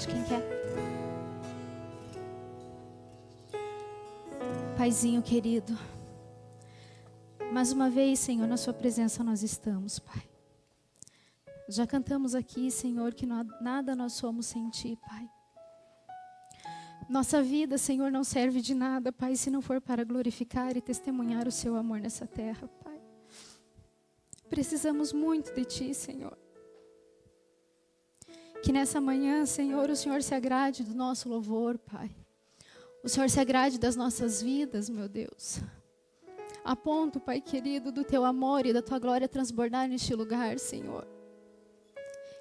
noite. Quem quer? Paizinho querido, mais uma vez, Senhor, na sua presença nós estamos, Pai. Já cantamos aqui, Senhor, que nada nós somos sem Ti, Pai. Nossa vida, Senhor, não serve de nada, Pai, se não for para glorificar e testemunhar o Seu amor nessa terra, Pai. Precisamos muito de Ti, Senhor. Que nessa manhã, Senhor, o Senhor se agrade do nosso louvor, Pai. O Senhor se agrade das nossas vidas, meu Deus. A ponto, Pai querido, do Teu amor e da Tua glória transbordar neste lugar, Senhor.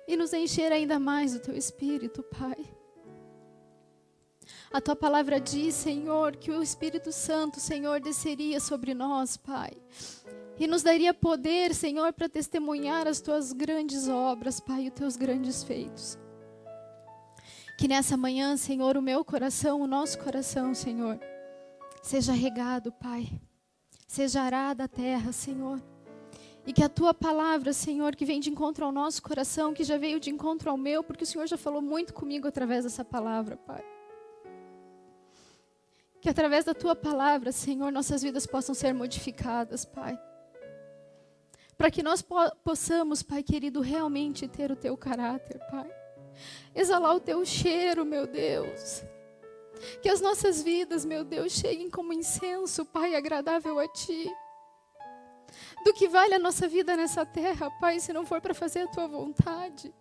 E nos encher ainda mais do Teu Espírito, Pai. A Tua palavra diz, Senhor, que o Espírito Santo, Senhor, desceria sobre nós, Pai. E nos daria poder, Senhor, para testemunhar as Tuas grandes obras, Pai, e os Teus grandes feitos. Que nessa manhã, Senhor, o meu coração, o nosso coração, Senhor, seja regado, Pai. Seja arada a terra, Senhor. E que a Tua palavra, Senhor, que vem de encontro ao nosso coração, que já veio de encontro ao meu, porque o Senhor já falou muito comigo através dessa palavra, Pai. Que através da Tua palavra, Senhor, nossas vidas possam ser modificadas, Pai. Para que nós possamos, Pai querido, realmente ter o Teu caráter, Pai. Exalar o Teu cheiro, meu Deus. Que as nossas vidas, meu Deus, cheguem como incenso, Pai, agradável a Ti. Do que vale a nossa vida nessa terra, Pai, se não for para fazer a Tua vontade?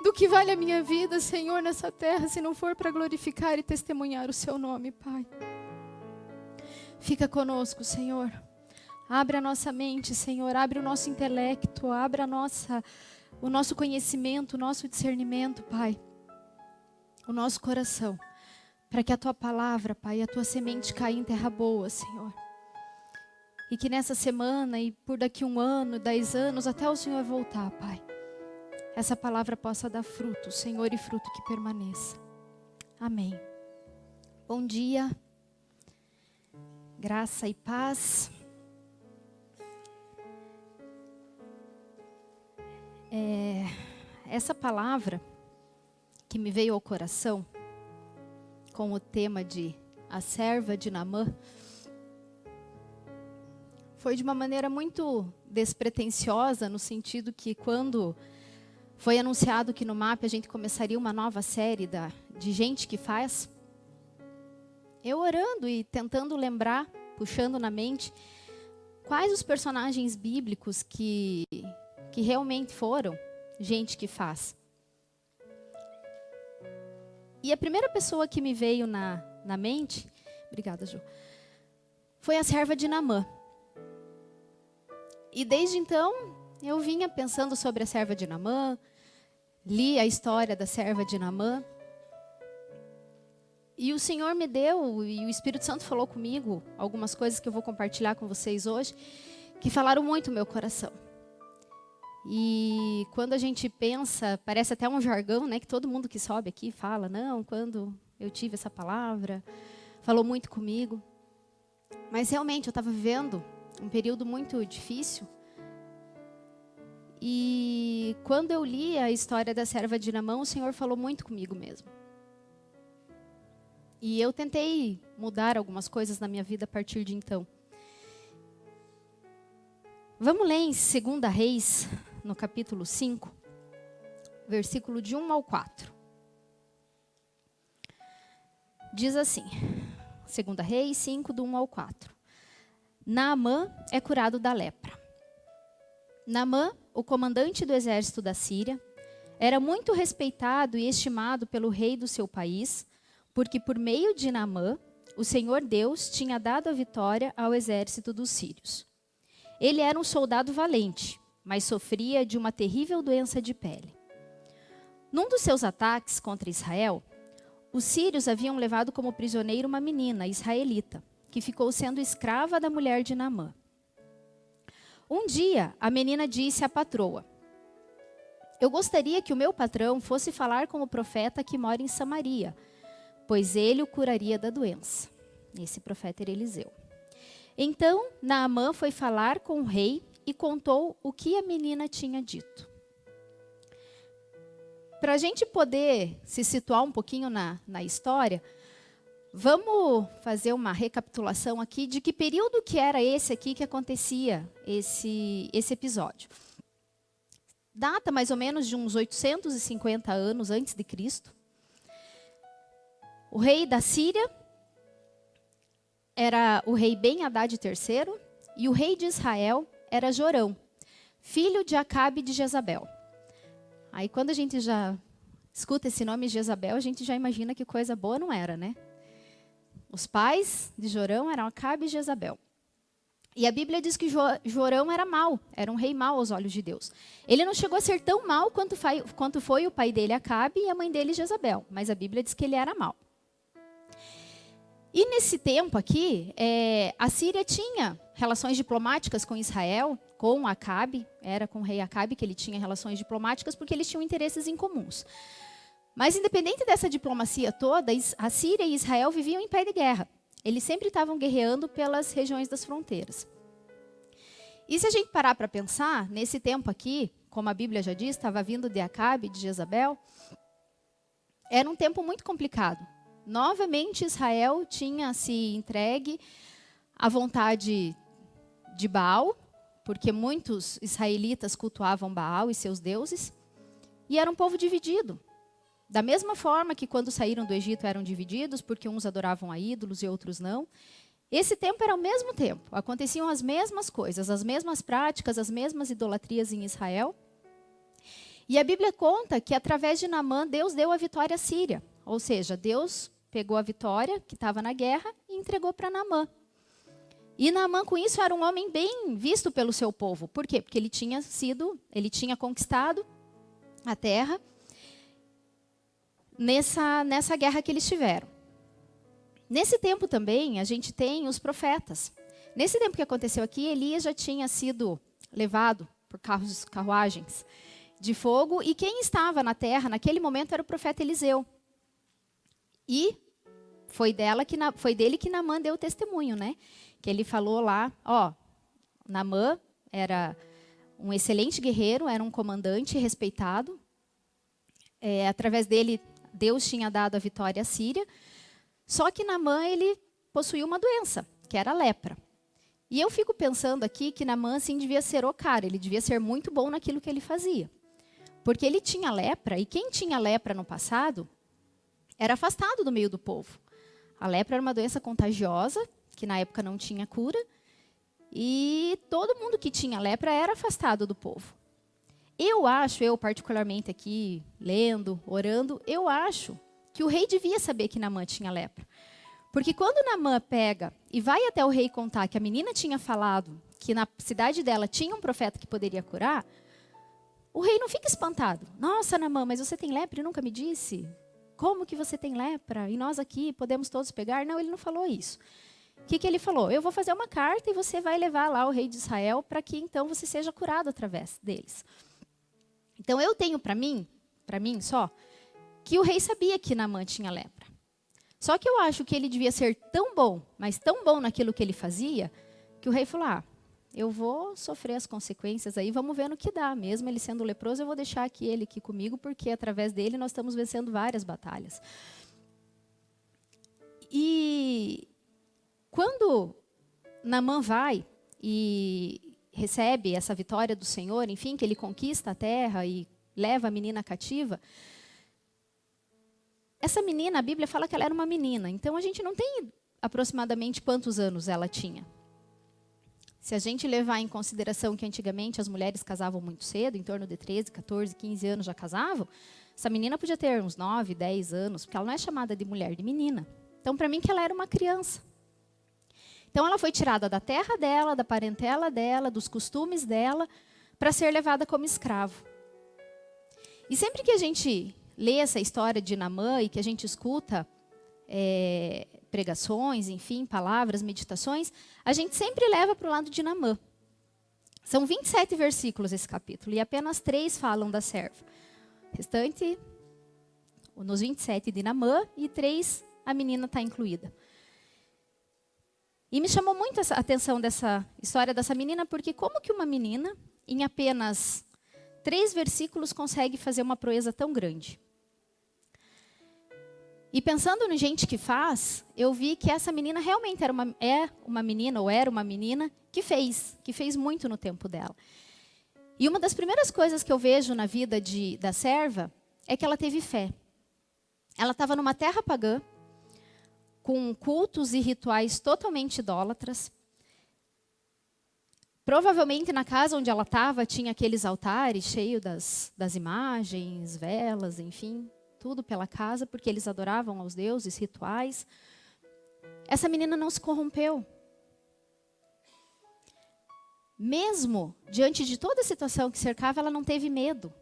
Do que vale a minha vida, Senhor, nessa terra, se não for para glorificar e testemunhar o Seu nome, Pai? Fica conosco, Senhor. Abre a nossa mente, Senhor. Abre o nosso intelecto. Abre o nosso conhecimento, o nosso discernimento, Pai. O nosso coração. Para que a Tua palavra, Pai, a Tua semente caia em terra boa, Senhor. E que nessa semana e por daqui 1 ano, 10 anos, até o Senhor voltar, Pai. Essa palavra possa dar fruto, Senhor, e fruto que permaneça. Amém. Bom dia. Graça e paz. Essa palavra que me veio ao coração, com o tema de a serva de Naamã, foi de uma maneira muito despretensiosa, no sentido que quando foi anunciado que no MAP a gente começaria uma nova série de gente que faz, eu orando e tentando lembrar, puxando na mente, quais os personagens bíblicos que realmente foram gente que faz. E a primeira pessoa que me veio na mente, obrigada, Ju, foi a serva de Naamã. E desde então, eu vinha pensando sobre a serva de Naamã, li a história da serva de Naamã, e o Senhor me deu, e o Espírito Santo falou comigo, algumas coisas que eu vou compartilhar com vocês hoje, que falaram muito no meu coração. E quando a gente pensa, parece até um jargão, né, que todo mundo que sobe aqui fala, não, quando eu tive essa palavra, falou muito comigo. Mas realmente eu estava vivendo um período muito difícil. E quando eu li a história da serva de Naamã, o Senhor falou muito comigo mesmo. E eu tentei mudar algumas coisas na minha vida a partir de então. Vamos ler em 2 Reis, no capítulo 5, versículo de 1 ao 4. Diz assim, 2 Reis 5, do 1 ao 4. Naamã é curado da lepra. Naamã, o comandante do exército da Síria, era muito respeitado e estimado pelo rei do seu país, porque por meio de Naamã, o Senhor Deus tinha dado a vitória ao exército dos sírios. Ele era um soldado valente, mas sofria de uma terrível doença de pele. Num dos seus ataques contra Israel, os sírios haviam levado como prisioneiro uma menina israelita, que ficou sendo escrava da mulher de Naamã. Um dia, a menina disse à patroa: eu gostaria que o meu patrão fosse falar com o profeta que mora em Samaria, pois ele o curaria da doença. Esse profeta era Eliseu. Então, Naamã foi falar com o rei e contou o que a menina tinha dito. para a gente poder se situar um pouquinho na história, vamos fazer uma recapitulação aqui de que período que era esse aqui que acontecia esse episódio. Data mais ou menos de uns 850 anos antes de Cristo. O rei da Síria era o rei Ben-Hadad III, e o rei de Israel era Jorão, filho de Acabe de Jezabel. Aí quando a gente já escuta esse nome Jezabel, a gente já imagina que coisa boa não era, né? Os pais de Jorão eram Acabe e Jezabel. E a Bíblia diz que Jorão era mau, era um rei mau aos olhos de Deus. Ele não chegou a ser tão mau quanto foi o pai dele Acabe e a mãe dele Jezabel, mas a Bíblia diz que ele era mau. E nesse tempo aqui, a Síria tinha relações diplomáticas com Israel, com Acabe, era com o rei Acabe que ele tinha relações diplomáticas porque eles tinham interesses em comuns. Mas independente dessa diplomacia toda, a Síria e Israel viviam em pé de guerra. Eles sempre estavam guerreando pelas regiões das fronteiras. E se a gente parar para pensar, nesse tempo aqui, como a Bíblia já diz, estava vindo de Acabe, de Jezabel, era um tempo muito complicado. Novamente, Israel tinha se entregue à vontade de Baal, porque muitos israelitas cultuavam Baal e seus deuses, e era um povo dividido. Da mesma forma que quando saíram do Egito eram divididos, porque uns adoravam a ídolos e outros não, esse tempo era o mesmo tempo. Aconteciam as mesmas coisas, as mesmas práticas, as mesmas idolatrias em Israel. E a Bíblia conta que através de Naamã, Deus deu a vitória à Síria. Ou seja, Deus pegou a vitória que estava na guerra e entregou para Naamã. E Naamã, com isso, era um homem bem visto pelo seu povo. Por quê? Porque ele tinha conquistado a terra nessa guerra que eles tiveram. Nesse tempo também, a gente tem os profetas. Nesse tempo que aconteceu aqui, Elias já tinha sido levado por carruagens de fogo, e quem estava na terra naquele momento era o profeta Eliseu. E foi dele que Naamã deu o testemunho, né? Que ele falou lá, Naamã era um excelente guerreiro, era um comandante respeitado. Através dele, Deus tinha dado a vitória à Síria. Só que Naamã, ele possuía uma doença, que era a lepra. E eu fico pensando aqui que Naamã, assim, devia ser o cara, ele devia ser muito bom naquilo que ele fazia. Porque ele tinha lepra, e quem tinha lepra no passado era afastado do meio do povo. A lepra era uma doença contagiosa, que na época não tinha cura, e todo mundo que tinha lepra era afastado do povo. Eu particularmente aqui, lendo, orando, eu acho que o rei devia saber que Naamã tinha lepra. Porque quando Naamã pega e vai até o rei contar que a menina tinha falado que na cidade dela tinha um profeta que poderia curar, o rei não fica espantado. Nossa, Naamã, mas você tem lepra e nunca me disse? Como que você tem lepra? E nós aqui podemos todos pegar? Não, ele não falou isso. O que ele falou? Eu vou fazer uma carta e você vai levar lá o rei de Israel para que então você seja curado através deles. Então eu tenho para mim só, que o rei sabia que Naamã tinha lepra. Só que eu acho que ele devia ser tão bom, mas tão bom naquilo que ele fazia, que o rei falou, eu vou sofrer as consequências aí, vamos ver no que dá. Mesmo ele sendo leproso, eu vou deixar ele aqui comigo, porque através dele nós estamos vencendo várias batalhas. E quando Naamã vai e recebe essa vitória do Senhor, enfim, que ele conquista a terra e leva a menina cativa, essa menina, a Bíblia fala que ela era uma menina, então a gente não tem aproximadamente quantos anos ela tinha. Se a gente levar em consideração que antigamente as mulheres casavam muito cedo, em torno de 13, 14, 15 anos já casavam, essa menina podia ter uns 9, 10 anos, porque ela não é chamada de mulher, de menina. Então, para mim, que ela era uma criança. Então, ela foi tirada da terra dela, da parentela dela, dos costumes dela, para ser levada como escravo. E sempre que a gente lê essa história de Naamã e que a gente escuta pregações, enfim, palavras, meditações, a gente sempre leva para o lado de Naamã. São 27 versículos esse capítulo, e apenas 3 falam da serva. O restante, nos 27 de Naamã, e 3 a menina está incluída. E me chamou muito a atenção dessa história dessa menina, porque como que uma menina, em apenas 3 versículos consegue fazer uma proeza tão grande. E pensando no gente que faz, eu vi que essa menina realmente era uma menina que fez muito no tempo dela. E uma das primeiras coisas que eu vejo na vida da serva é que ela teve fé. Ela estava numa terra pagã, com cultos e rituais totalmente idólatras. Provavelmente na casa onde ela estava tinha aqueles altares cheios das imagens, velas, enfim, tudo pela casa, porque eles adoravam aos deuses, rituais. Essa menina não se corrompeu. Mesmo diante de toda a situação que cercava, ela não teve medo.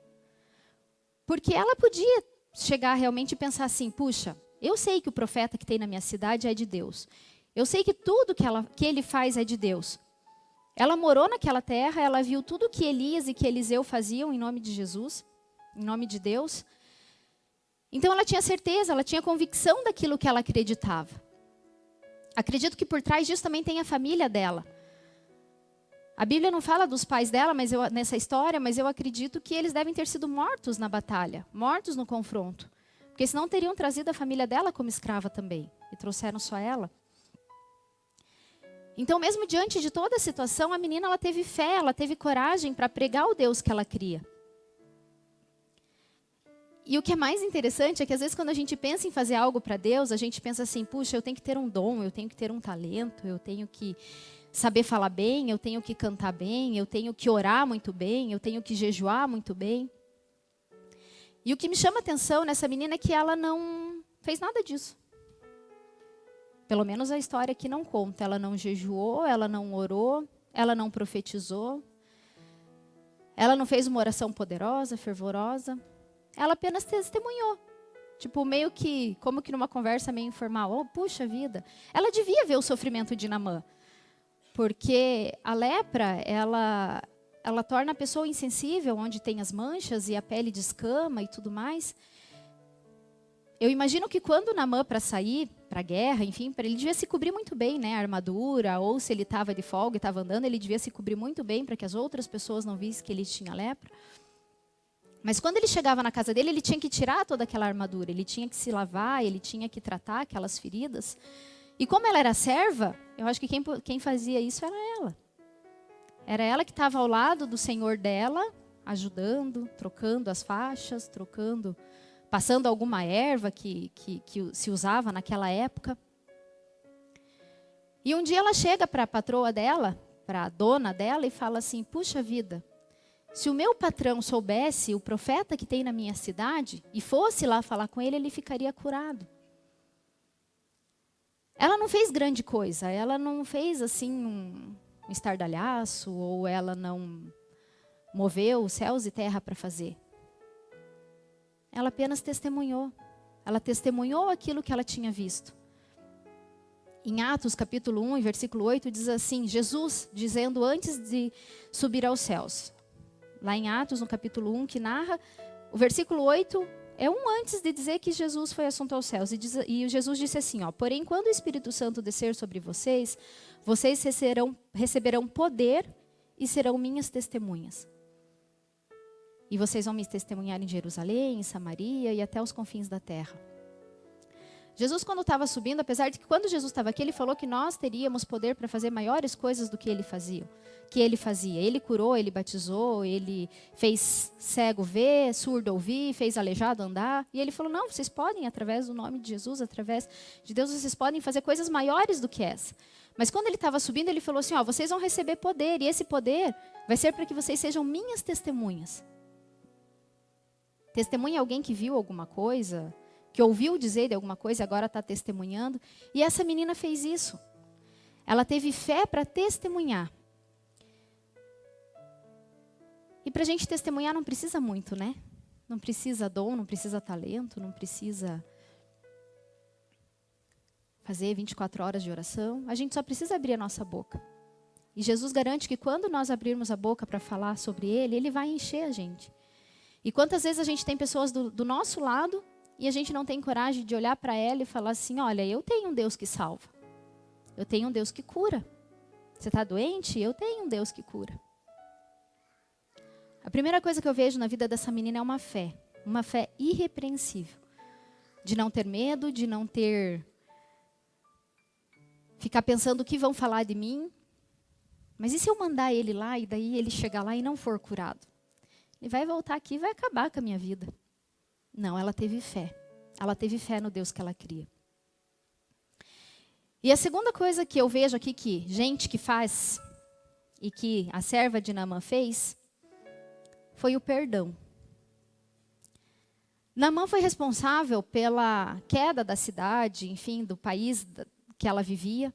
Porque ela podia chegar realmente e pensar assim, puxa, eu sei que o profeta que tem na minha cidade é de Deus. Eu sei que tudo que ele faz é de Deus. Ela morou naquela terra, ela viu tudo que Elias e que Eliseu faziam em nome de Jesus, em nome de Deus. Então ela tinha certeza, ela tinha convicção daquilo que ela acreditava. Acredito que por trás disso também tem a família dela. A Bíblia não fala dos pais dela nessa história, mas eu acredito que eles devem ter sido mortos na batalha, mortos no confronto. Porque senão teriam trazido a família dela como escrava também, e trouxeram só ela. Então, mesmo diante de toda a situação, a menina ela teve fé, ela teve coragem para pregar o Deus que ela cria. E o que é mais interessante é que às vezes quando a gente pensa em fazer algo para Deus, a gente pensa assim, puxa, eu tenho que ter um dom, eu tenho que ter um talento, eu tenho que saber falar bem, eu tenho que cantar bem, eu tenho que orar muito bem, eu tenho que jejuar muito bem. E o que me chama a atenção nessa menina é que ela não fez nada disso. Pelo menos a história aqui não conta. Ela não jejuou, ela não orou, ela não profetizou. Ela não fez uma oração poderosa, fervorosa. Ela apenas testemunhou. Tipo, meio que, como que numa conversa meio informal. Oh, puxa vida. Ela devia ver o sofrimento de Naamã. Porque a lepra, ela torna a pessoa insensível, onde tem as manchas e a pele descama e tudo mais. Eu imagino que quando Naamã para sair para a guerra, enfim, ele devia se cobrir muito bem, né, a armadura, ou se ele estava de folga e estava andando, ele devia se cobrir muito bem para que as outras pessoas não vissem que ele tinha lepra. Mas quando ele chegava na casa dele, ele tinha que tirar toda aquela armadura, ele tinha que se lavar, ele tinha que tratar aquelas feridas. E como ela era serva, eu acho que quem fazia isso era ela. Era ela que estava ao lado do senhor dela, ajudando, trocando as faixas, passando alguma erva que se usava naquela época. E um dia ela chega para a patroa dela, para a dona dela, e fala assim, puxa vida, se o meu patrão soubesse o profeta que tem na minha cidade, e fosse lá falar com ele, ele ficaria curado. Ela não fez grande coisa, ela não fez assim um estardalhaço, ou ela não moveu céus e terra para fazer. Ela apenas testemunhou. Ela testemunhou aquilo que ela tinha visto. Em Atos, capítulo 1, versículo 8, diz assim, Jesus dizendo antes de subir aos céus. Lá em Atos, no capítulo 1, que narra, o versículo 8 é antes de dizer que Jesus foi assunto aos céus. E Jesus disse assim, porém, quando o Espírito Santo descer sobre vocês, vocês receberão poder e serão minhas testemunhas. E vocês vão me testemunhar em Jerusalém, em Samaria e até os confins da terra. Jesus, quando estava subindo, apesar de que quando Jesus estava aqui, ele falou que nós teríamos poder para fazer maiores coisas do que ele fazia. Ele curou, ele batizou, ele fez cego ver, surdo ouvir, fez aleijado andar. E ele falou, não, vocês podem, através do nome de Jesus, através de Deus, vocês podem fazer coisas maiores do que essa. Mas quando ele estava subindo, ele falou assim, vocês vão receber poder, e esse poder vai ser para que vocês sejam minhas testemunhas. Testemunha é alguém que viu alguma coisa, que ouviu dizer de alguma coisa e agora está testemunhando. E essa menina fez isso. Ela teve fé para testemunhar. E para a gente testemunhar não precisa muito, né? Não precisa dom, não precisa talento, não precisa fazer 24 horas de oração. A gente só precisa abrir a nossa boca. E Jesus garante que quando nós abrirmos a boca para falar sobre Ele, Ele vai encher a gente. E quantas vezes a gente tem pessoas do nosso lado e a gente não tem coragem de olhar para ela e falar assim, olha, eu tenho um Deus que salva. Eu tenho um Deus que cura. Você está doente? Eu tenho um Deus que cura. A primeira coisa que eu vejo na vida dessa menina é uma fé irrepreensível. De não ter medo, de não ficar pensando o que vão falar de mim. Mas e se eu mandar ele lá e daí ele chegar lá e não for curado? Ele vai voltar aqui e vai acabar com a minha vida. Não, ela teve fé. Ela teve fé no Deus que ela cria. E a segunda coisa que eu vejo aqui que gente que faz e que a serva de Naamã fez foi o perdão. Naamã foi responsável pela queda da cidade, enfim, do país que ela vivia.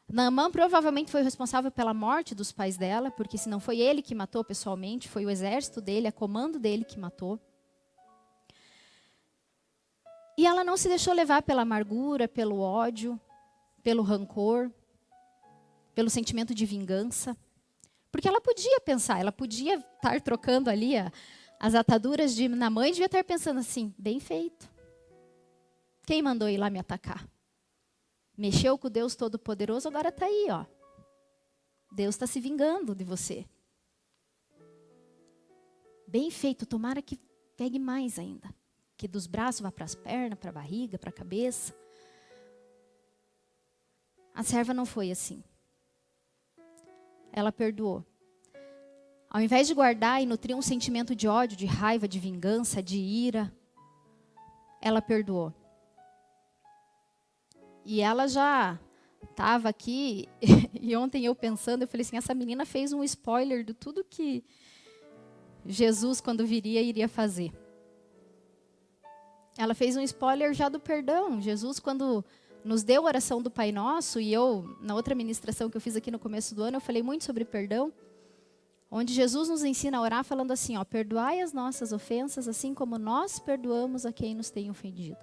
Naamã provavelmente foi responsável pela morte dos pais dela, porque se não foi ele que matou pessoalmente, foi o exército dele, a comando dele que matou. E ela não se deixou levar pela amargura, pelo ódio, pelo rancor, pelo sentimento de vingança. Porque ela podia pensar, ela podia estar trocando ali as ataduras de Naamã e devia estar pensando assim, bem feito. Quem mandou ir lá me atacar? Mexeu com o Deus Todo-Poderoso, agora está aí, ó. Deus está se vingando de você. Bem feito, tomara que pegue mais ainda. Que dos braços vá para as pernas, para a barriga, para a cabeça. A serva não foi assim. Ela perdoou. Ao invés de guardar e nutrir um sentimento de ódio, de raiva, de vingança, de ira, ela perdoou. E ela já estava aqui, e ontem eu pensando, eu falei assim, essa menina fez um spoiler de tudo que Jesus, quando viria, iria fazer. Ela fez um spoiler já do perdão. Jesus, quando nos deu a oração do Pai Nosso, e eu, na outra ministração que eu fiz aqui no começo do ano, eu falei muito sobre perdão, onde Jesus nos ensina a orar falando assim, ó, perdoai as nossas ofensas, assim como nós perdoamos a quem nos tem ofendido.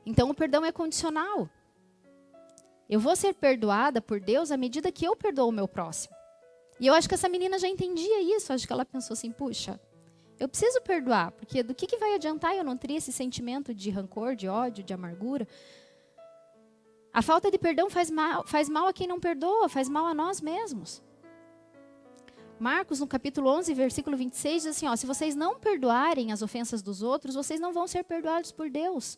Então o perdão é condicional. Eu vou ser perdoada por Deus à medida que eu perdoo o meu próximo. E eu acho que essa menina já entendia isso. Acho que ela pensou assim, puxa, eu preciso perdoar. Porque do que vai adiantar eu nutrir esse sentimento de rancor, de ódio, de amargura? A falta de perdão faz mal a quem não perdoa, faz mal a nós mesmos. Marcos, no capítulo 11, versículo 26, diz assim, ó, se vocês não perdoarem as ofensas dos outros, vocês não vão ser perdoados por Deus.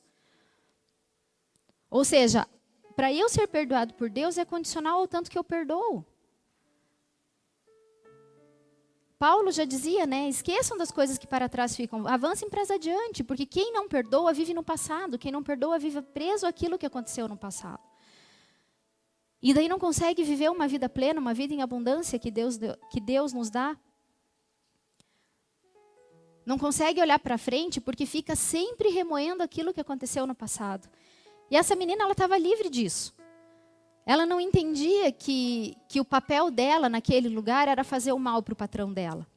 Ou seja, para eu ser perdoado por Deus é condicional ao tanto que eu perdoo. Paulo já dizia, né? Esqueçam das coisas que para trás ficam, avancem para adiante, porque quem não perdoa vive no passado, quem não perdoa vive preso àquilo que aconteceu no passado. E daí não consegue viver uma vida plena, uma vida em abundância que Deus nos dá. Não consegue olhar para frente porque fica sempre remoendo aquilo que aconteceu no passado. E essa menina, ela estava livre disso. Ela não entendia que o papel dela naquele lugar era fazer o mal para o patrão dela.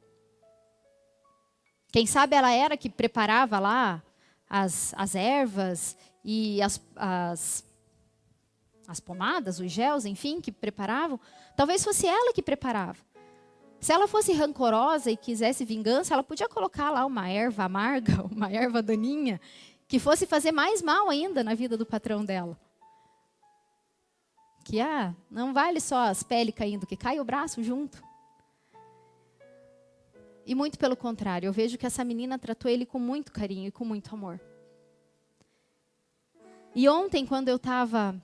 Quem sabe ela era que preparava lá as ervas e as pomadas, os gels, enfim, que preparavam. Talvez fosse ela que preparava. Se ela fosse rancorosa e quisesse vingança, ela podia colocar lá uma erva amarga, uma erva daninha, que fosse fazer mais mal ainda na vida do patrão dela. Que não vale só as peles caindo, que cai o braço junto. E muito pelo contrário, eu vejo que essa menina tratou ele com muito carinho e com muito amor. E ontem, quando eu estava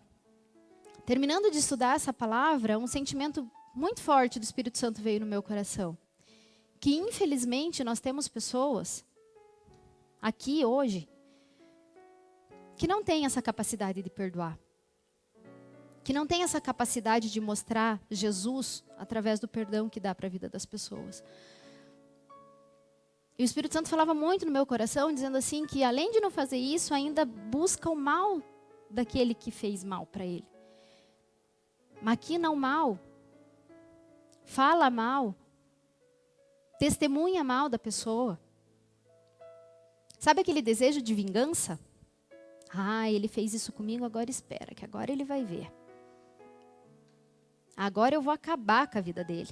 terminando de estudar essa palavra, um sentimento muito forte do Espírito Santo veio no meu coração. Que infelizmente nós temos pessoas aqui hoje que não têm essa capacidade de perdoar. Que não têm essa capacidade de mostrar Jesus através do perdão que dá para a vida das pessoas. E o Espírito Santo falava muito no meu coração, dizendo assim, que além de não fazer isso, ainda busca o mal daquele que fez mal para ele. Maquina o mal, fala mal, testemunha mal da pessoa. Sabe aquele desejo de vingança? Ele fez isso comigo, agora espera, que agora ele vai ver. Agora eu vou acabar com a vida dele.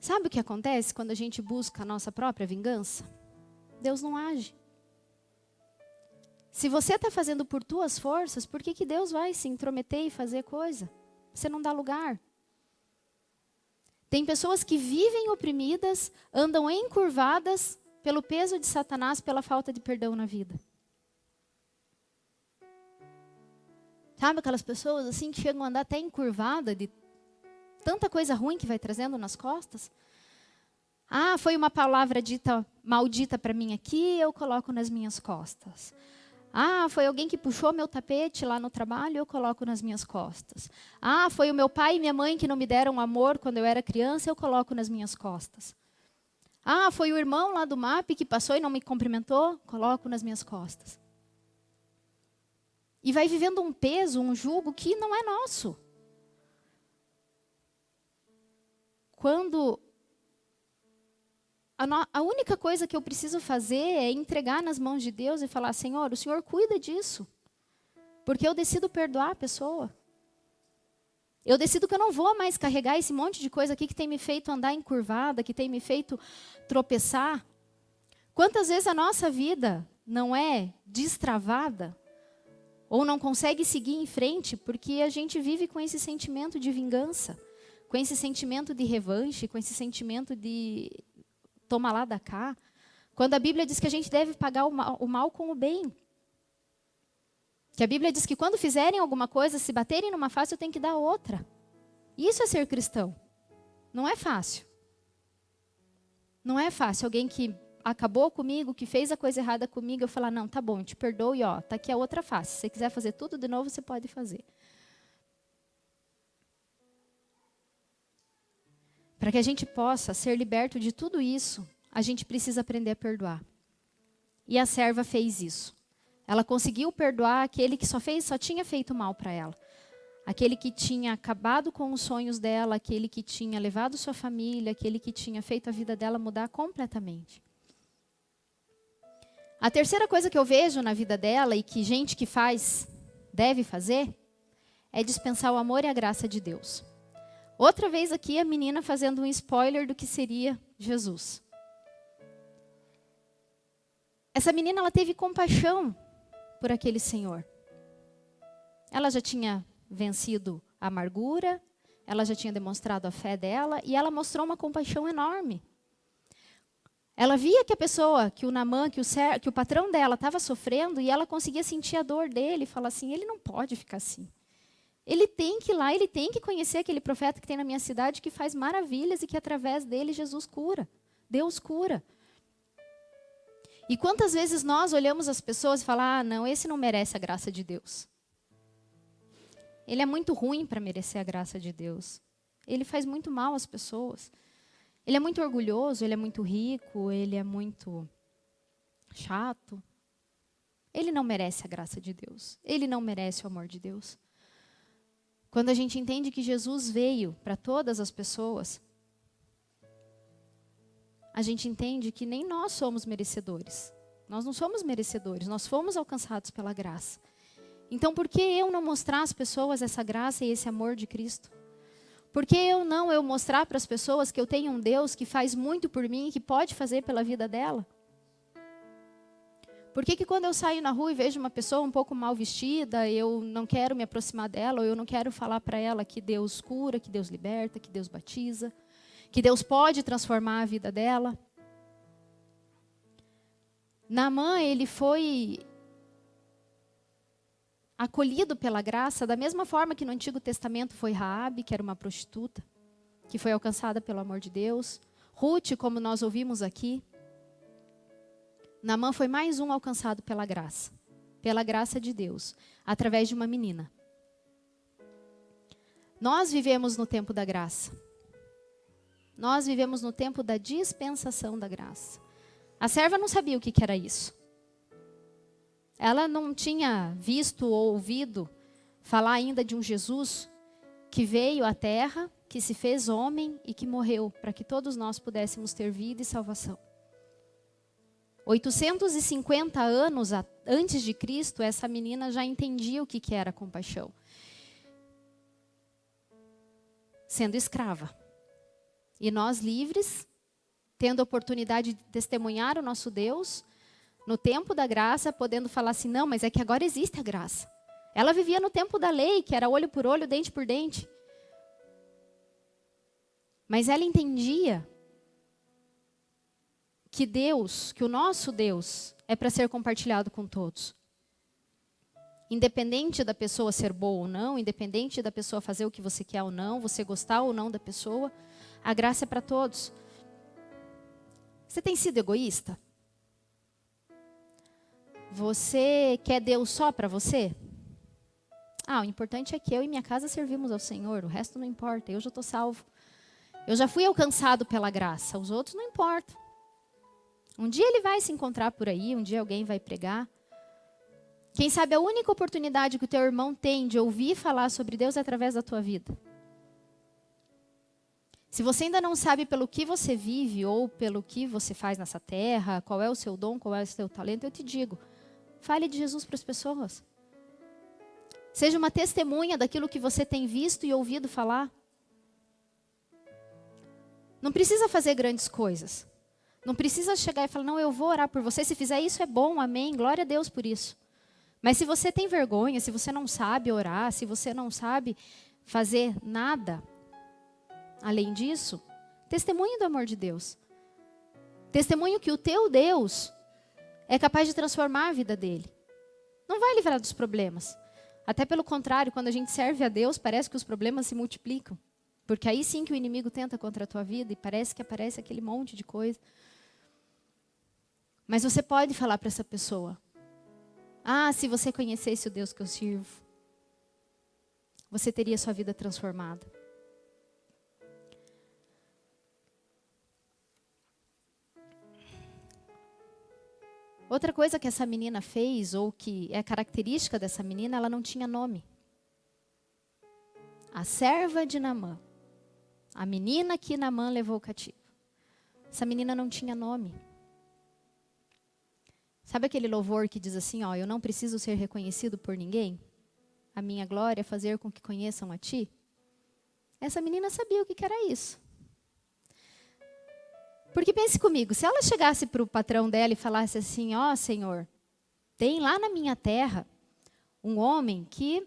Sabe o que acontece quando a gente busca a nossa própria vingança? Deus não age. Se você está fazendo por tuas forças, por que Deus vai se intrometer e fazer coisa? Você não dá lugar. Tem pessoas que vivem oprimidas, andam encurvadas pelo peso de Satanás, pela falta de perdão na vida. Sabe aquelas pessoas assim que chegam a andar até encurvada de tanta coisa ruim que vai trazendo nas costas? Ah, foi uma palavra dita maldita para mim aqui, eu coloco nas minhas costas. Ah, foi alguém que puxou meu tapete lá no trabalho, eu coloco nas minhas costas. Ah, foi o meu pai e minha mãe que não me deram amor quando eu era criança, eu coloco nas minhas costas. Ah, foi o irmão lá do MAP que passou e não me cumprimentou, coloco nas minhas costas. E vai vivendo um peso, um jugo que não é nosso. Quando a única coisa que eu preciso fazer é entregar nas mãos de Deus e falar, Senhor, o Senhor cuida disso. Porque eu decido perdoar a pessoa. Eu decido que eu não vou mais carregar esse monte de coisa aqui que tem me feito andar encurvada, que tem me feito tropeçar. Quantas vezes a nossa vida não é destravada ou não consegue seguir em frente porque a gente vive com esse sentimento de vingança, com esse sentimento de revanche, com esse sentimento de toma lá da cá, quando a Bíblia diz que a gente deve pagar o mal com o bem. Que a Bíblia diz que quando fizerem alguma coisa, se baterem numa face, eu tenho que dar outra. Isso é ser cristão. Não é fácil. Não é fácil. Alguém que acabou comigo, que fez a coisa errada comigo, eu falar, não, tá bom, eu te perdoo e ó, tá aqui a outra face. Se você quiser fazer tudo de novo, você pode fazer. Para que a gente possa ser liberto de tudo isso, a gente precisa aprender a perdoar. E a serva fez isso. Ela conseguiu perdoar aquele que só tinha feito mal para ela. Aquele que tinha acabado com os sonhos dela, aquele que tinha levado sua família, aquele que tinha feito a vida dela mudar completamente. A terceira coisa que eu vejo na vida dela e que gente que faz deve fazer é dispensar o amor e a graça de Deus. Outra vez aqui a menina fazendo um spoiler do que seria Jesus. Essa menina, ela teve compaixão por aquele Senhor. Ela já tinha vencido a amargura, ela já tinha demonstrado a fé dela e ela mostrou uma compaixão enorme. Ela via que a pessoa, que o Naamã, que o patrão dela estava sofrendo e ela conseguia sentir a dor dele e falar assim, ele não pode ficar assim. Ele tem que ir lá, ele tem que conhecer aquele profeta que tem na minha cidade que faz maravilhas e que através dele Jesus cura. Deus cura. E quantas vezes nós olhamos as pessoas e falamos, ah, não, esse não merece a graça de Deus. Ele é muito ruim para merecer a graça de Deus. Ele faz muito mal às pessoas. Ele é muito orgulhoso, ele é muito rico, ele é muito chato. Ele não merece a graça de Deus. Ele não merece o amor de Deus. Quando a gente entende que Jesus veio para todas as pessoas, a gente entende que nem nós somos merecedores. Nós não somos merecedores, nós fomos alcançados pela graça. Então, por que eu não mostrar às pessoas essa graça e esse amor de Cristo? Por que eu mostrar para as pessoas que eu tenho um Deus que faz muito por mim e que pode fazer pela vida dela? Por que quando eu saio na rua e vejo uma pessoa um pouco mal vestida, eu não quero me aproximar dela, ou eu não quero falar para ela que Deus cura, que Deus liberta, que Deus batiza, que Deus pode transformar a vida dela? Naamã, ele foi acolhido pela graça, da mesma forma que no Antigo Testamento foi Raabe, que era uma prostituta, que foi alcançada pelo amor de Deus. Ruth, como nós ouvimos aqui. Naamã foi mais um alcançado pela graça de Deus, através de uma menina. Nós vivemos no tempo da graça. Nós vivemos no tempo da dispensação da graça. A serva não sabia o que era isso. Ela não tinha visto ou ouvido falar ainda de um Jesus que veio à terra, que se fez homem e que morreu para que todos nós pudéssemos ter vida e salvação. 850 anos antes de Cristo, essa menina já entendia o que era compaixão. Sendo escrava. E nós livres, tendo a oportunidade de testemunhar o nosso Deus, no tempo da graça, podendo falar assim, não, mas é que agora existe a graça. Ela vivia no tempo da lei, que era olho por olho, dente por dente. Mas ela entendia que Deus, que o nosso Deus, é para ser compartilhado com todos. Independente da pessoa ser boa ou não, independente da pessoa fazer o que você quer ou não, você gostar ou não da pessoa, a graça é para todos. Você tem sido egoísta? Você quer Deus só para você? O importante é que eu e minha casa servimos ao Senhor, o resto não importa, eu já estou salvo. Eu já fui alcançado pela graça, os outros não importam. Um dia ele vai se encontrar por aí, um dia alguém vai pregar. Quem sabe a única oportunidade que o teu irmão tem de ouvir falar sobre Deus é através da tua vida. Se você ainda não sabe pelo que você vive ou pelo que você faz nessa terra, qual é o seu dom, qual é o seu talento, eu te digo, fale de Jesus para as pessoas. Seja uma testemunha daquilo que você tem visto e ouvido falar. Não precisa fazer grandes coisas. Não precisa chegar e falar, não, eu vou orar por você. Se fizer isso é bom, amém, glória a Deus por isso. Mas se você tem vergonha, se você não sabe orar, se você não sabe fazer nada além disso, testemunhe do amor de Deus. Testemunhe que o teu Deus é capaz de transformar a vida dele. Não vai livrar dos problemas. Até pelo contrário, quando a gente serve a Deus, parece que os problemas se multiplicam. Porque aí sim que o inimigo tenta contra a tua vida e parece que aparece aquele monte de coisa. Mas você pode falar para essa pessoa, se você conhecesse o Deus que eu sirvo, você teria sua vida transformada. Outra coisa que essa menina fez, ou que é característica dessa menina, ela não tinha nome. A serva de Naamã. A menina que Naamã levou cativo. Essa menina não tinha nome. Sabe aquele louvor que diz assim, eu não preciso ser reconhecido por ninguém? A minha glória é fazer com que conheçam a ti? Essa menina sabia o que era isso. Porque pense comigo, se ela chegasse para o patrão dela e falasse assim, Senhor, tem lá na minha terra um homem que,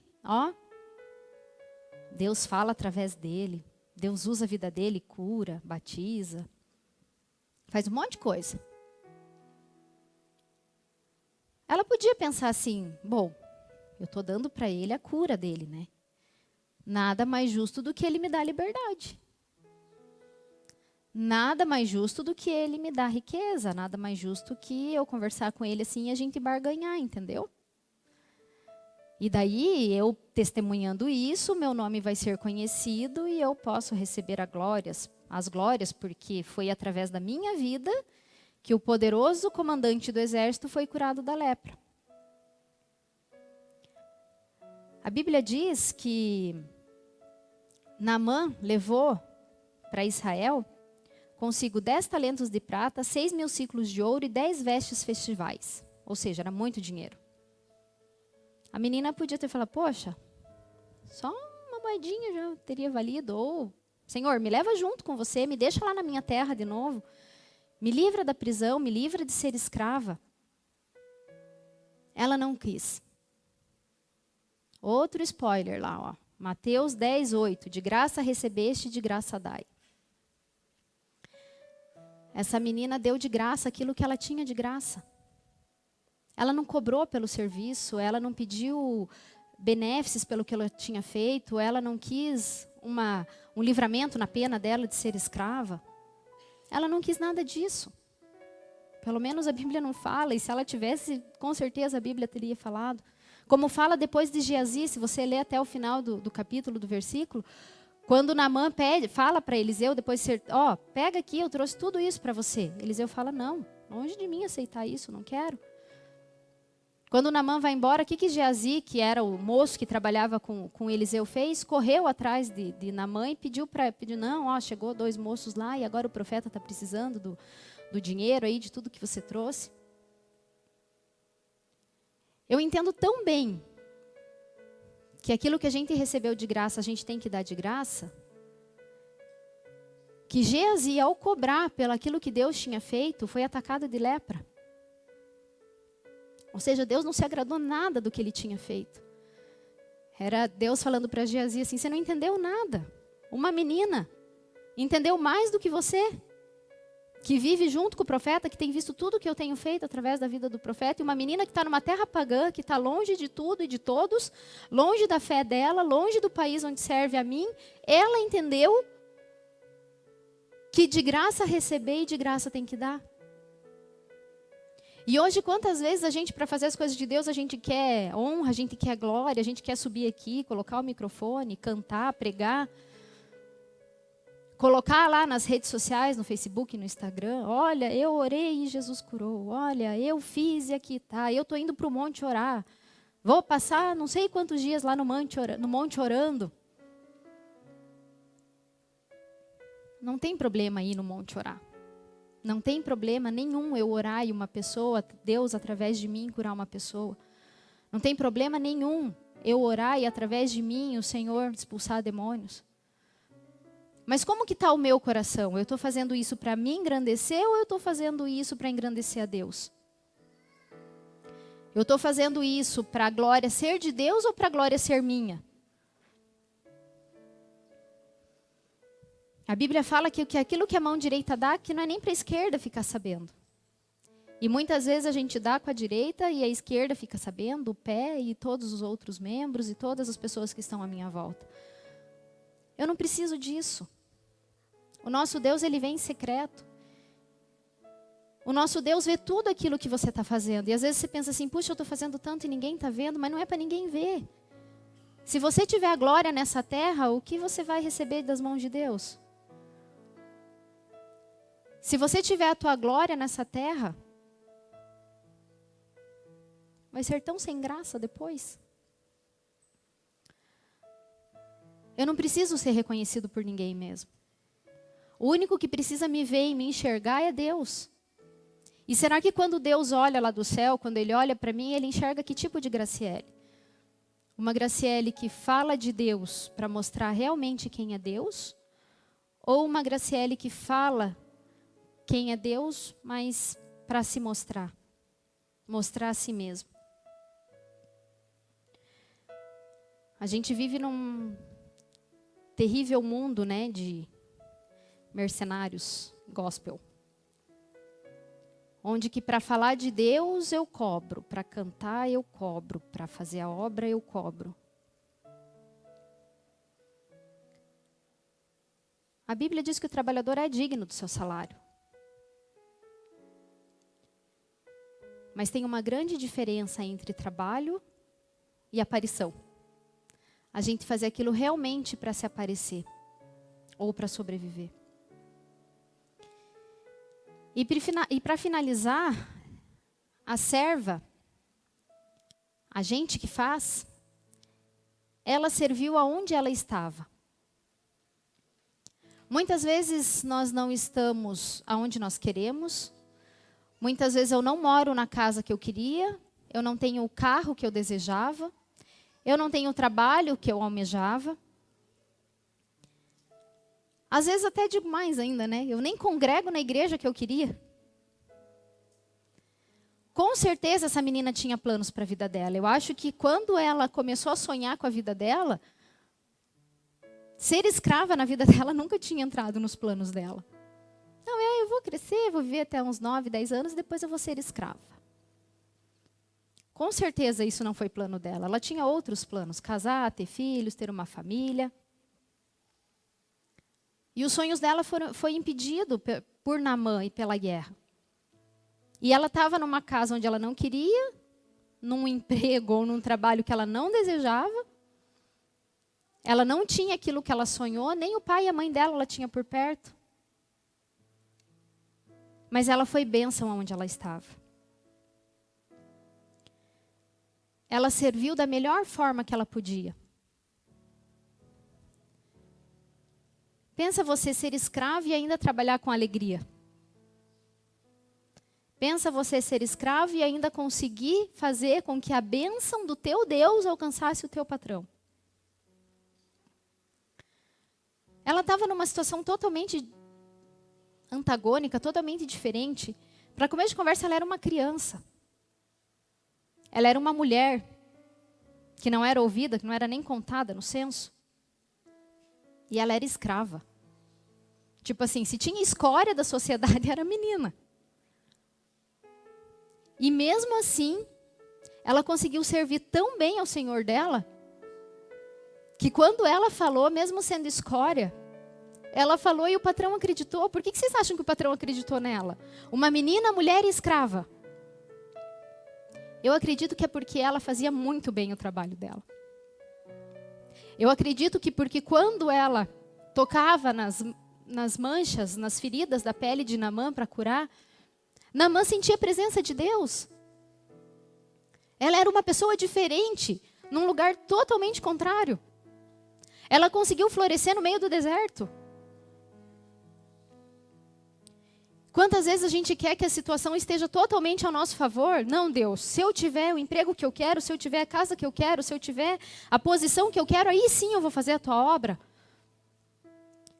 Deus fala através dele, Deus usa a vida dele, cura, batiza, faz um monte de coisa. Ela podia pensar assim, bom, eu estou dando para ele a cura dele, né? Nada mais justo do que ele me dar liberdade. Nada mais justo do que ele me dar riqueza. Nada mais justo que eu conversar com ele assim e a gente barganhar, entendeu? E daí, eu testemunhando isso, meu nome vai ser conhecido e eu posso receber as glórias, porque foi através da minha vida que o poderoso comandante do exército foi curado da lepra. A Bíblia diz que Naamã levou para Israel consigo 10 talentos de prata, 6.000 ciclos de ouro e 10 vestes festivais. Ou seja, era muito dinheiro. A menina podia ter falado, poxa, só uma moedinha já teria valido. Ou, Senhor, me leva junto com você, me deixa lá na minha terra de novo. Me livra da prisão, me livra de ser escrava. Ela não quis. Outro spoiler lá, Mateus 10:8. De graça recebeste, de graça dai. Essa menina deu de graça aquilo que ela tinha de graça. Ela não cobrou pelo serviço, ela não pediu benefícios pelo que ela tinha feito, ela não quis um livramento na pena dela de ser escrava. Ela não quis nada disso. Pelo menos a Bíblia não fala, e se ela tivesse, com certeza a Bíblia teria falado. Como fala depois de Geazi, se você ler até o final do capítulo, do versículo, quando Naamã fala para Eliseu, depois, pega aqui, eu trouxe tudo isso para você. Eliseu fala, não, longe de mim aceitar isso, não quero. Quando Naamã vai embora, o que Geazi, que era o moço que trabalhava com Eliseu, fez? Correu atrás de Naamã e pediu, não, chegou 2 moços lá e agora o profeta está precisando do dinheiro aí, de tudo que você trouxe. Eu entendo tão bem que aquilo que a gente recebeu de graça, a gente tem que dar de graça, que Geazi, ao cobrar pelo aquilo que Deus tinha feito, foi atacado de lepra. Ou seja, Deus não se agradou nada do que ele tinha feito. Era Deus falando para Geazi assim, você não entendeu nada. Uma menina Entendeu mais do que você, que vive junto com o profeta, que tem visto tudo que eu tenho feito através da vida do profeta, e uma menina que está numa terra pagã, que está longe de tudo e de todos, longe da fé dela, longe do país onde serve a mim, ela entendeu que de graça receber e de graça tem que dar. E hoje, quantas vezes a gente, para fazer as coisas de Deus, a gente quer honra, a gente quer glória, a gente quer subir aqui, colocar o microfone, cantar, pregar, colocar lá nas redes sociais, no Facebook, no Instagram, olha, eu orei e Jesus curou, olha, eu fiz e aqui tá, eu estou indo para o monte orar, vou passar não sei quantos dias lá no monte orando. Não tem problema ir no monte orar. Não tem problema nenhum eu orar e uma pessoa, Deus através de mim curar uma pessoa. Não tem problema nenhum eu orar e através de mim o Senhor expulsar demônios. Mas como que está o meu coração? Eu estou fazendo isso para me engrandecer ou eu estou fazendo isso para engrandecer a Deus? Eu estou fazendo isso para a glória ser de Deus ou para a glória ser minha? A Bíblia fala que aquilo que a mão direita dá, que não é nem para a esquerda ficar sabendo. E muitas vezes a gente dá com a direita e a esquerda fica sabendo, o pé e todos os outros membros e todas as pessoas que estão à minha volta. Eu não preciso disso. O nosso Deus, ele vem em secreto. O nosso Deus vê tudo aquilo que você está fazendo. E às vezes você pensa assim, puxa, eu estou fazendo tanto e ninguém está vendo, mas não é para ninguém ver. Se você tiver a glória nessa terra, o que você vai receber das mãos de Deus? Se você tiver a tua glória nessa terra, vai ser tão sem graça depois. Eu não preciso ser reconhecido por ninguém mesmo. O único que precisa me ver e me enxergar é Deus. E será que quando Deus olha lá do céu, quando Ele olha para mim, Ele enxerga que tipo de Graciele? Uma Graciele que fala de Deus para mostrar realmente quem é Deus? Ou uma Graciele que fala quem é Deus, mas para se mostrar a si mesmo? A gente vive num terrível mundo, né, de mercenários gospel. Onde que para falar de Deus eu cobro, para cantar eu cobro, para fazer a obra eu cobro. A Bíblia diz que o trabalhador é digno do seu salário. Mas tem uma grande diferença entre trabalho e aparição. A gente fazer aquilo realmente para se aparecer ou para sobreviver. E para finalizar, a serva, a gente que faz, ela serviu aonde ela estava. Muitas vezes nós não estamos aonde nós queremos. Muitas vezes eu não moro na casa que eu queria. Eu não tenho o carro que eu desejava. Eu não tenho o trabalho que eu almejava. Às vezes até digo mais ainda, né? Eu nem congrego na igreja que eu queria. Com certeza essa menina tinha planos para a vida dela. Eu acho que quando ela começou a sonhar com a vida dela, ser escrava na vida dela nunca tinha entrado nos planos dela. Não, eu vou crescer, vou viver até uns 9, 10 anos e depois eu vou ser escrava. Com certeza isso não foi plano dela. Ela tinha outros planos, casar, ter filhos, ter uma família. E os sonhos dela foi impedido por Naamã e pela guerra. E ela estava numa casa onde ela não queria, num emprego ou num trabalho que ela não desejava. Ela não tinha aquilo que ela sonhou, nem o pai e a mãe dela ela tinha por perto. Mas ela foi bênção aonde ela estava. Ela serviu da melhor forma que ela podia. Pensa você ser escravo e ainda trabalhar com alegria. Pensa você ser escravo e ainda conseguir fazer com que a bênção do teu Deus alcançasse o teu patrão. Ela estava numa situação totalmente antagônica, totalmente diferente. Para começo de conversa, ela era uma criança. Ela era uma mulher que não era ouvida, que não era nem contada no censo. E ela era escrava. Tipo assim, se tinha escória da sociedade, era a menina. E mesmo assim, ela conseguiu servir tão bem ao Senhor dela, que quando ela falou, mesmo sendo escória, ela falou e o patrão acreditou. Por que vocês acham que o patrão acreditou nela? Uma menina, mulher e escrava. Eu acredito que é porque ela fazia muito bem o trabalho dela. Eu acredito que porque quando ela tocava nas manchas, nas feridas da pele de Naamã para curar, Naamã sentia a presença de Deus. Ela era uma pessoa diferente, num lugar totalmente contrário. Ela conseguiu florescer no meio do deserto. Quantas vezes a gente quer que a situação esteja totalmente ao nosso favor? Não, Deus, se eu tiver o emprego que eu quero, se eu tiver a casa que eu quero, se eu tiver a posição que eu quero, aí sim eu vou fazer a tua obra.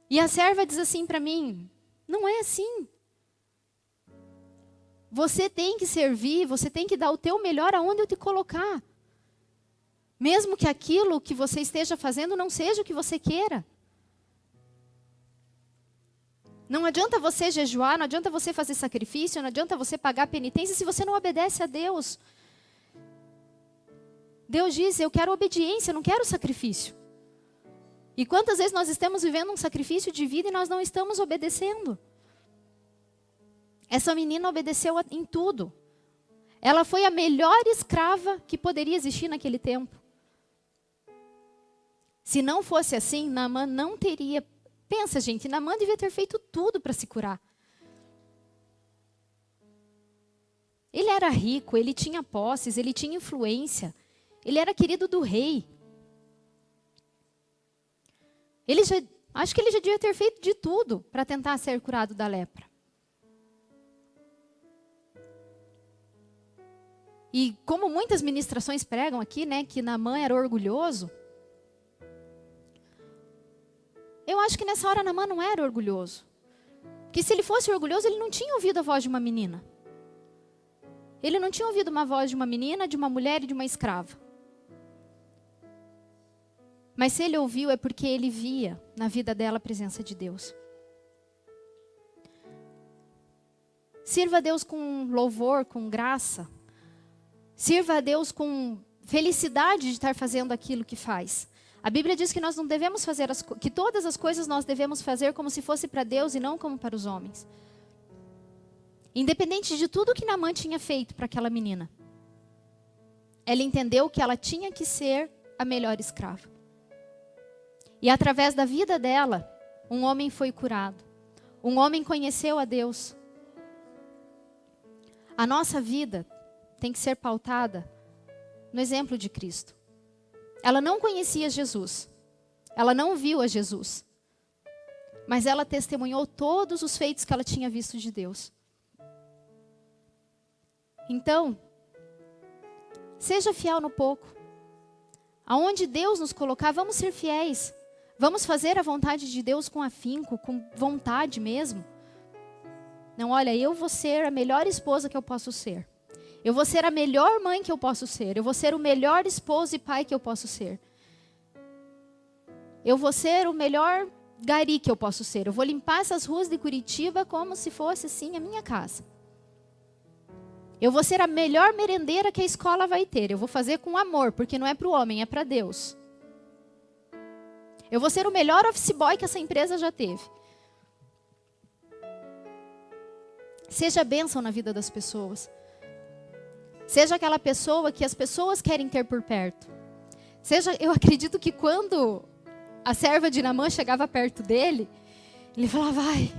E a serva diz assim para mim, não é assim. Você tem que servir, você tem que dar o teu melhor aonde eu te colocar. Mesmo que aquilo que você esteja fazendo não seja o que você queira. Não adianta você jejuar, não adianta você fazer sacrifício, não adianta você pagar penitência se você não obedece a Deus. Deus diz, eu quero obediência, eu não quero sacrifício. E quantas vezes nós estamos vivendo um sacrifício de vida e nós não estamos obedecendo? Essa menina obedeceu em tudo. Ela foi a melhor escrava que poderia existir naquele tempo. Se não fosse assim, Naamã não teria... Pensa, gente, Naamã devia ter feito tudo para se curar. Ele era rico, ele tinha posses, ele tinha influência. Ele era querido do rei. Acho que ele já devia ter feito de tudo para tentar ser curado da lepra. E como muitas ministrações pregam aqui, né, que Naamã era orgulhoso, eu acho que nessa hora Naamã não era orgulhoso. Porque se ele fosse orgulhoso, ele não tinha ouvido a voz de uma menina. Ele não tinha ouvido uma voz de uma menina, de uma mulher e de uma escrava. Mas se ele ouviu é porque ele via na vida dela a presença de Deus. Sirva a Deus com louvor, com graça. Sirva a Deus com felicidade de estar fazendo aquilo que faz. A Bíblia diz que nós não devemos fazer que todas as coisas nós devemos fazer como se fosse para Deus e não como para os homens. Independente de tudo que Naamã tinha feito para aquela menina, ela entendeu que ela tinha que ser a melhor escrava. E através da vida dela, um homem foi curado. Um homem conheceu a Deus. A nossa vida tem que ser pautada no exemplo de Cristo. Ela não conhecia Jesus. Ela não viu a Jesus. Mas ela testemunhou todos os feitos que ela tinha visto de Deus. Então, seja fiel no pouco. Aonde Deus nos colocar, vamos ser fiéis. Vamos fazer a vontade de Deus com afinco, com vontade mesmo. Não, olha, eu vou ser a melhor esposa que eu posso ser. Eu vou ser a melhor mãe que eu posso ser. Eu vou ser o melhor esposo e pai que eu posso ser. Eu vou ser o melhor gari que eu posso ser. Eu vou limpar essas ruas de Curitiba como se fosse, assim, a minha casa. Eu vou ser a melhor merendeira que a escola vai ter. Eu vou fazer com amor, porque não é para o homem, é para Deus. Eu vou ser o melhor office boy que essa empresa já teve. Seja bênção na vida das pessoas. Seja aquela pessoa que as pessoas querem ter por perto. Eu acredito que quando a serva de Naamã chegava perto dele, ele falava, vai,